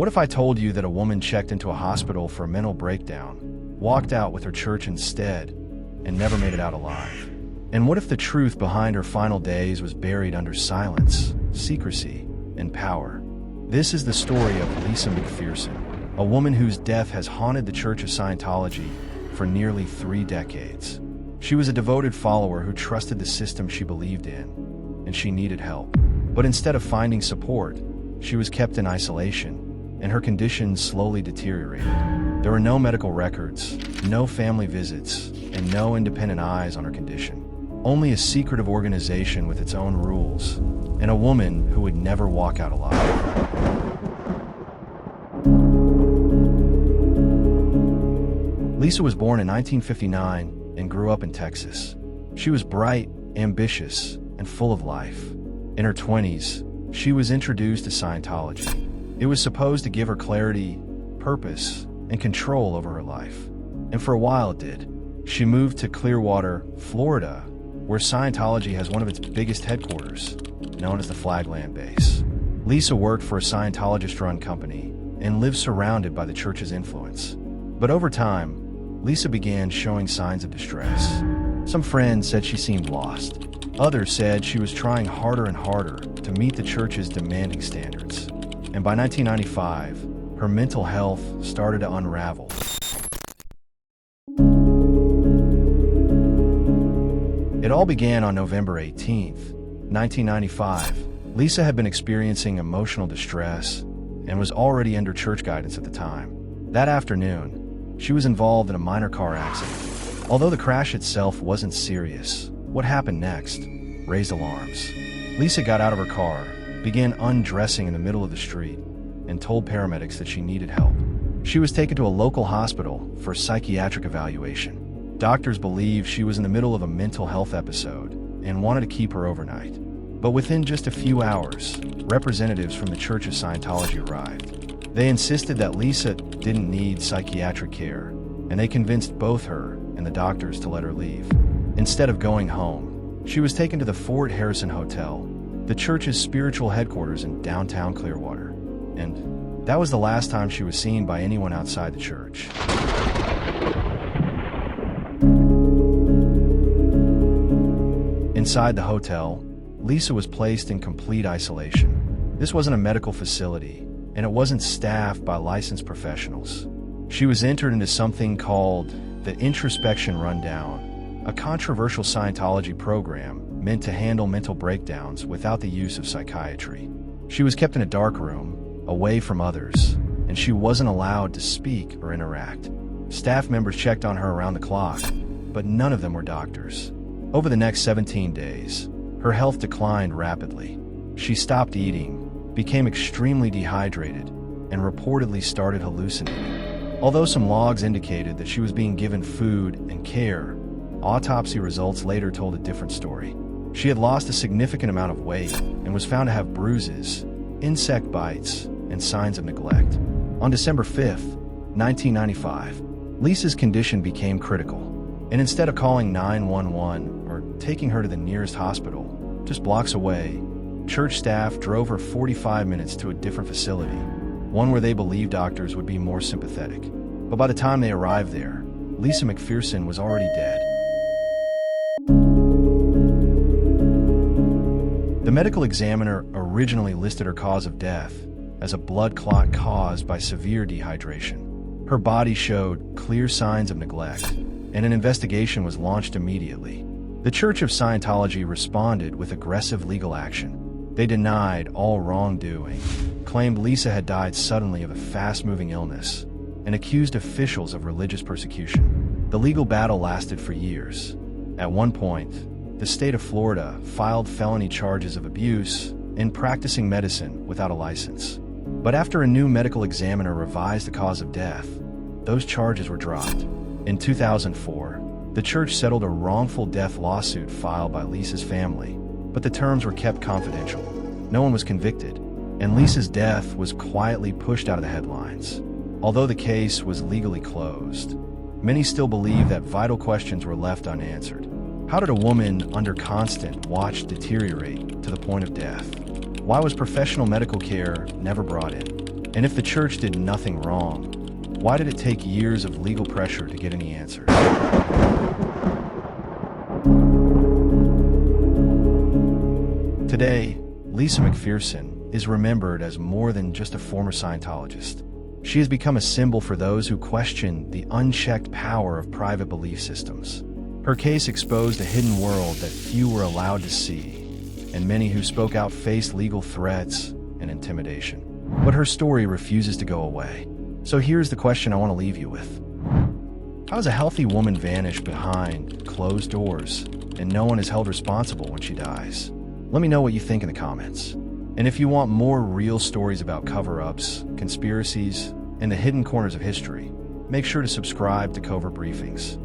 What if I told you that a woman checked into a hospital for a mental breakdown, walked out with her church instead, and never made it out alive? And what if the truth behind her final days was buried under silence, secrecy, and power? This is the story of Lisa McPherson, a woman whose death has haunted the Church of Scientology for nearly 3 decades. She was a devoted follower who trusted the system she believed in, and she needed help. But instead of finding support, she was kept in isolation, and her condition slowly deteriorated. There were no medical records, no family visits, and no independent eyes on her condition. Only a secretive organization with its own rules, and a woman who would never walk out alive. Lisa was born in 1959 and grew up in Texas. She was bright, ambitious, and full of life. In her 20s, she was introduced to Scientology. It was supposed to give her clarity, purpose, and control over her life. And for a while it did. She moved to Clearwater, Florida, where Scientology has one of its biggest headquarters, known as the Flagland Base. Lisa worked for a Scientologist-run company and lived surrounded by the church's influence. But over time, Lisa began showing signs of distress. Some friends said she seemed lost. Others said she was trying harder and harder to meet the church's demanding standards. And by 1995, her mental health started to unravel. It all began on November 18th, 1995. Lisa had been experiencing emotional distress and was already under church guidance at the time. That afternoon, she was involved in a minor car accident. Although the crash itself wasn't serious, what happened next raised alarms. Lisa got out of her car, began undressing in the middle of the street, and told paramedics that she needed help. She was taken to a local hospital for psychiatric evaluation. Doctors believed she was in the middle of a mental health episode and wanted to keep her overnight. But within just a few hours, representatives from the Church of Scientology arrived. They insisted that Lisa didn't need psychiatric care, and they convinced both her and the doctors to let her leave. Instead of going home, she was taken to the Fort Harrison Hotel, the church's spiritual headquarters in downtown Clearwater. And that was the last time she was seen by anyone outside the church. Inside the hotel, Lisa was placed in complete isolation. This wasn't a medical facility, and it wasn't staffed by licensed professionals. She was entered into something called the Introspection Rundown, a controversial Scientology program meant to handle mental breakdowns without the use of psychiatry. She was kept in a dark room, away from others, and she wasn't allowed to speak or interact. Staff members checked on her around the clock, but none of them were doctors. Over the next 17 days, her health declined rapidly. She stopped eating, became extremely dehydrated, and reportedly started hallucinating. Although some logs indicated that she was being given food and care, autopsy results later told a different story. She had lost a significant amount of weight and was found to have bruises, insect bites, and signs of neglect. On December 5th, 1995, Lisa's condition became critical, and instead of calling 911 or taking her to the nearest hospital, just blocks away, church staff drove her 45 minutes to a different facility, one where they believed doctors would be more sympathetic. But by the time they arrived there, Lisa McPherson was already dead. The medical examiner originally listed her cause of death as a blood clot caused by severe dehydration. Her body showed clear signs of neglect, and an investigation was launched immediately. The Church of Scientology responded with aggressive legal action. They denied all wrongdoing, claimed Lisa had died suddenly of a fast-moving illness, and accused officials of religious persecution. The legal battle lasted for years. At one point, the state of Florida filed felony charges of abuse and practicing medicine without a license. But after a new medical examiner revised the cause of death, those charges were dropped. In 2004, the church settled a wrongful death lawsuit filed by Lisa's family, but the terms were kept confidential. No one was convicted, and Lisa's death was quietly pushed out of the headlines. Although the case was legally closed, many still believe that vital questions were left unanswered. How did a woman under constant watch deteriorate to the point of death? Why was professional medical care never brought in? And if the church did nothing wrong, why did it take years of legal pressure to get any answers? Today, Lisa McPherson is remembered as more than just a former Scientologist. She has become a symbol for those who question the unchecked power of private belief systems. Her case exposed a hidden world that few were allowed to see, and many who spoke out faced legal threats and intimidation. But her story refuses to go away. So here's the question I want to leave you with. How does a healthy woman vanish behind closed doors, and no one is held responsible when she dies? Let me know what you think in the comments. And if you want more real stories about cover-ups, conspiracies, and the hidden corners of history, make sure to subscribe to Covert Briefings.